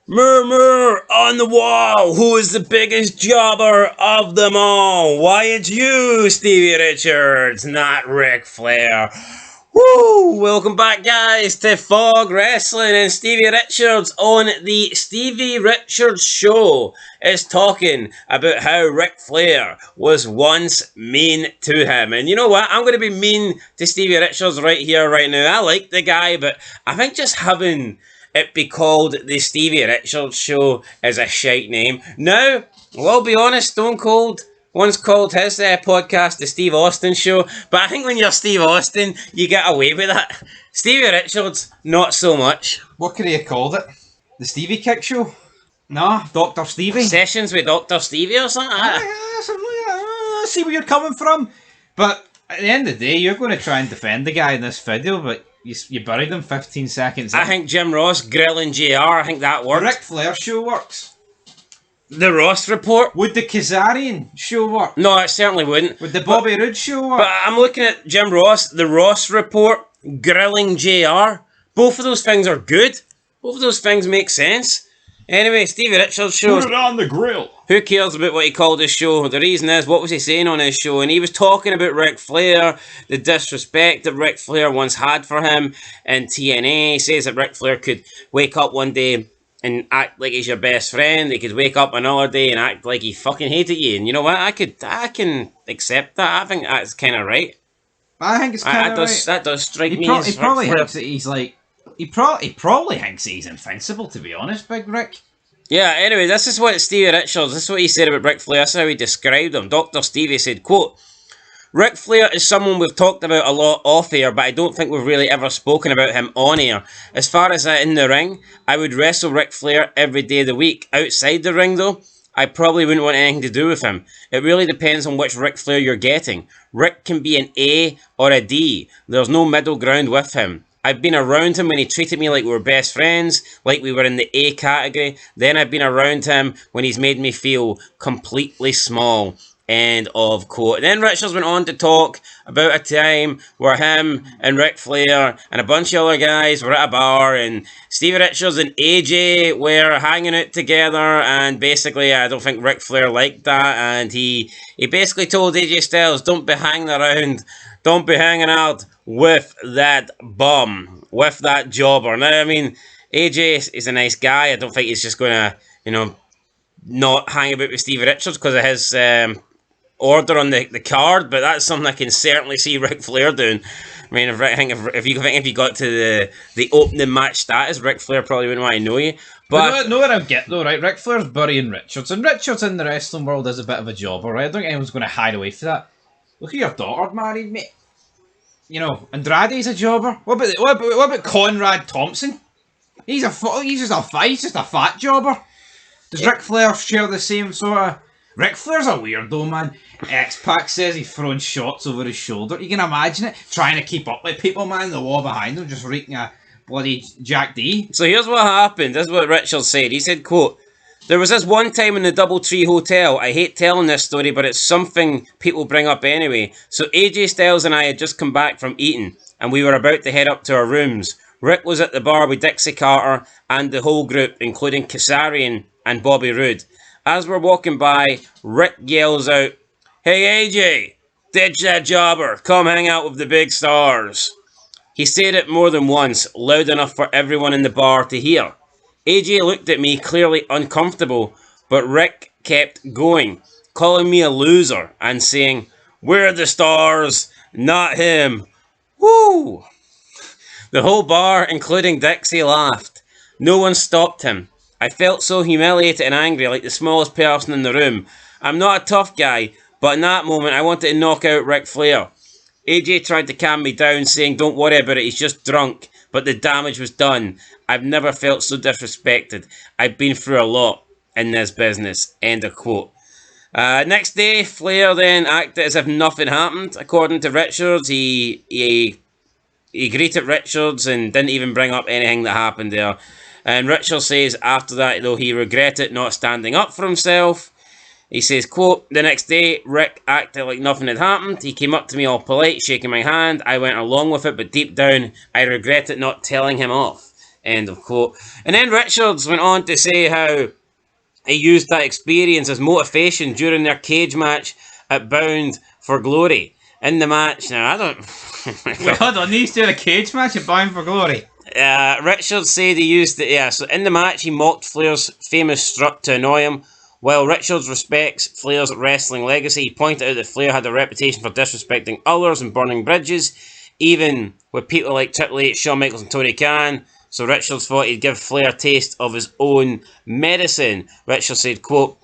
Murmur on the wall, who is the biggest jobber of them all? Why, it's you, Stevie Richards, not Ric Flair. Woo! Welcome back, guys, to Fog Wrestling, and Stevie Richards on the Stevie Richards Show is talking about how Ric Flair was once mean to him. And you know what? I'm going to be mean to Stevie Richards right here, right now. I like the guy, but I think just having it be called the Stevie Richards Show is a shite name. Now, well, I'll be honest, Stone Cold once called his podcast the Steve Austin Show, but I think when you're Steve Austin, you get away with that. Stevie Richards, not so much. What could he have called it? The Stevie Kick Show? No, Dr. Stevie. Sessions with Dr. Stevie or something? I see where you're coming from. But at the end of the day, you're going to try and defend the guy in this video, but you buried him 15 seconds in. I think Jim Ross grilling JR, I think that works. The Ric Flair show works. The Ross Report. Would the Kazarian show work? No, it certainly wouldn't. Would the Bobby Roode show work? But I'm looking at Jim Ross, the Ross Report, grilling JR. Both of those things are good. Both of those things make sense. Anyway, Stevie Richards show. Put it on the grill. Who cares about what he called his show? The reason is, what was he saying on his show? And he was talking about Ric Flair, the disrespect that Ric Flair once had for him in TNA. He says that Ric Flair could wake up one day and act like he's your best friend. He could wake up another day and act like he fucking hated you. And you know what? I can accept that. I think that's kind of right. I think it's kind of right. That does strike me as he probably thinks that he's like... He probably thinks he's invincible, to be honest, Big Rick. Yeah, anyway, this is what Stevie Richards, this is what he said about Ric Flair. This is how he described him. Dr. Stevie said, quote, Ric Flair is someone we've talked about a lot off air, but I don't think we've really ever spoken about him on air. As far as in the ring, I would wrestle Ric Flair every day of the week. Outside the ring, though, I probably wouldn't want anything to do with him. It really depends on which Ric Flair you're getting. Rick can be an A or a D. There's no middle ground with him. I've been around him when he treated me like we were best friends, like we were in the A category. Then I've been around him when he's made me feel completely small. End of quote. Then Richards went on to talk about a time where him and Ric Flair and a bunch of other guys were at a bar, and Stevie Richards and AJ were hanging out together, and basically I don't think Ric Flair liked that, and he basically told AJ Styles, don't be hanging out with that bum, with that jobber. Now, I mean, AJ is a nice guy. I don't think he's just going to, not hang about with Stevie Richards because of his order on the card, but that's something I can certainly see Ric Flair doing. I mean, if you got to the opening match status, Ric Flair probably wouldn't want to know you. But know what I get though, right? Ric Flair's burying Richards, and Richards in the wrestling world is a bit of a jobber, right? I don't think anyone's going to hide away from that. Look at your daughter married, mate. Andrade's a jobber. What about Conrad Thompson? He's just a fat jobber. Does Ric Flair share the same sort of... Ric Flair's a weirdo, man. X-Pac says he's throwing shots over his shoulder. You can imagine it. Trying to keep up with people, man. The wall behind him just reeking a bloody Jack D. So here's what happened. This is what Richards said. He said, quote, there was this one time in the Doubletree Hotel. I hate telling this story, but it's something people bring up anyway. So AJ Styles and I had just come back from eating, and we were about to head up to our rooms. Rick was at the bar with Dixie Carter and the whole group, including Kazarian and Bobby Roode. As we're walking by, Rick yells out, hey AJ, ditch that jobber, come hang out with the big stars. He said it more than once, loud enough for everyone in the bar to hear. AJ looked at me, clearly uncomfortable, but Rick kept going, calling me a loser and saying, we're the stars, not him. Woo! The whole bar, including Dixie, laughed. No one stopped him. I felt so humiliated and angry, like the smallest person in the room. I'm not a tough guy, but in that moment I wanted to knock out Ric Flair. AJ tried to calm me down, saying, don't worry about it, he's just drunk. But the damage was done. I've never felt so disrespected. I've been through a lot in this business. End of quote. Next day, Flair then acted as if nothing happened. According to Richards, he greeted Richards and didn't even bring up anything that happened there. And Richards says after that, though, he regretted not standing up for himself. He says, quote, the next day, Rick acted like nothing had happened. He came up to me all polite, shaking my hand. I went along with it, but deep down, I regretted not telling him off. End of quote. And then Richards went on to say how he used that experience as motivation during their cage match at Bound for Glory. In the match, now I don't... Wait, hold on, these two in a cage match at Bound for Glory? Richards said he used it, yeah, so in the match he mocked Flair's famous strut to annoy him. While Richards respects Flair's wrestling legacy, he pointed out that Flair had a reputation for disrespecting others and burning bridges, even with people like Triple H, Shawn Michaels and Tony Khan. So Richards thought he'd give Flair a taste of his own medicine. Richards said, quote,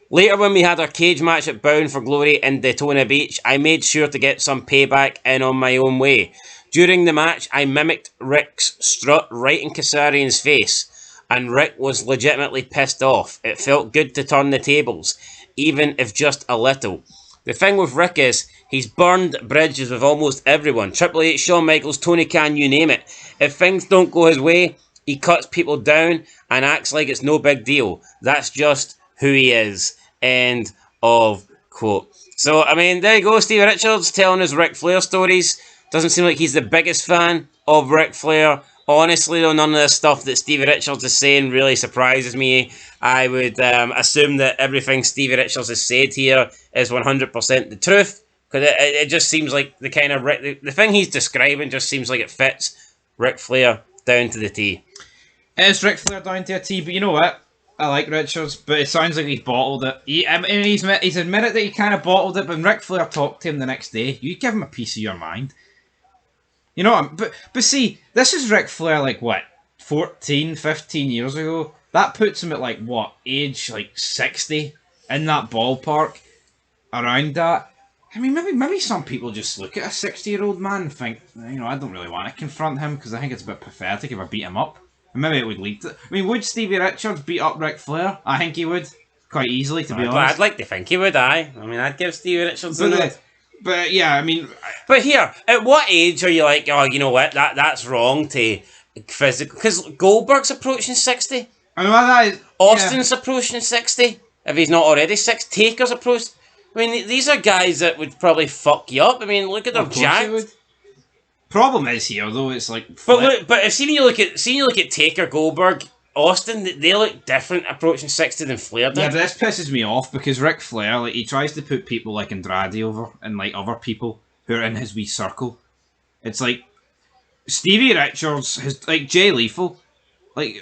"Later when we had our cage match at Bound for Glory in Daytona Beach, I made sure to get some payback in on my own way. During the match, I mimicked Ric's strut right in Kazarian's face, and Ric was legitimately pissed off. It felt good to turn the tables, even if just a little. The thing with Ric is, he's burned bridges with almost everyone. Triple H, Shawn Michaels, Tony Khan, you name it. If things don't go his way, he cuts people down and acts like it's no big deal. That's just who he is." End of quote. So, I mean, there you go, Stevie Richards telling us Ric Flair stories. Doesn't seem like he's the biggest fan of Ric Flair. Honestly, though, none of the stuff that Stevie Richards is saying really surprises me. I would assume that everything Stevie Richards has said here is 100% the truth. Because it just seems like the kind of... The thing he's describing just seems like it fits Ric Flair down to the T. It is Ric Flair down to a T, but you know what? I like Richards, but it sounds like he's bottled it. He's admitted that he kind of bottled it, but when Ric Flair talked to him the next day, you give him a piece of your mind. You know, but see, this is Ric Flair like, what, 14, 15 years ago? That puts him at like, what, age like 60? In that ballpark? Around that? I mean, maybe some people just look at a 60-year-old man and think, you know, I don't really want to confront him because I think it's a bit pathetic if I beat him up. And maybe it would lead to... I mean, would Stevie Richards beat up Ric Flair? I think he would. Quite easily, to be honest. I'd like to think he would, aye. I mean, I'd give Stevie Richards a nod. But yeah, I mean... But here, at what age are you like, oh, you know what, that's wrong to physical... Because Goldberg's approaching 60. I know that is... Austin's approaching 60. If he's not already 60. Taker's approached... I mean, these are guys that would probably fuck you up. I mean, look at their jacked. Problem is here, though, it's like... But see when you look at Taker, Goldberg, Austin, they look different approaching 60 than Flair did. Yeah, but this pisses me off because Ric Flair, like, he tries to put people like Andrade over and like other people who are in his wee circle. It's like Stevie Richards, like Jay Lethal, like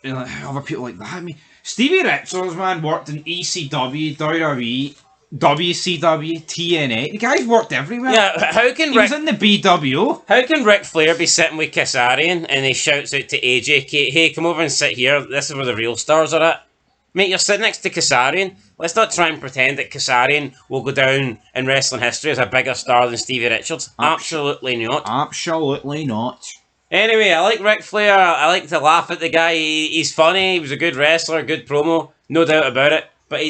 other people like that. I mean, Stevie Richards, man, worked in ECW, WWE, WCW, TNA. The guy's worked everywhere. Yeah, he was in the BWO. How can Ric Flair be sitting with Kazarian and he shouts out to AJ, "Hey, come over and sit here. This is where the real stars are at." Mate, you're sitting next to Kazarian. Let's not try and pretend that Kazarian will go down in wrestling history as a bigger star than Stevie Richards. Absolutely not. Absolutely not. Anyway, I like Ric Flair. I like to laugh at the guy. He's funny. He was a good wrestler, good promo. No doubt about it. But,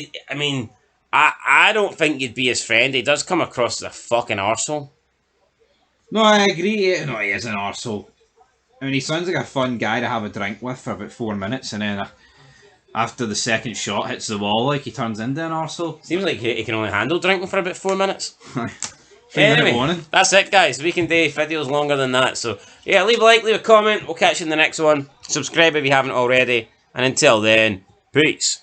I don't think you'd be his friend. He does come across as a fucking arsehole. No, I agree. No, he is an arsehole. I mean, he sounds like a fun guy to have a drink with for about 4 minutes, and then after the second shot hits the wall, like, he turns into an arsehole. Seems like he can only handle drinking for about 4 minutes. Anyway, that's it, guys. We can do videos longer than that. So, yeah, leave a like, leave a comment. We'll catch you in the next one. Subscribe if you haven't already. And until then, peace.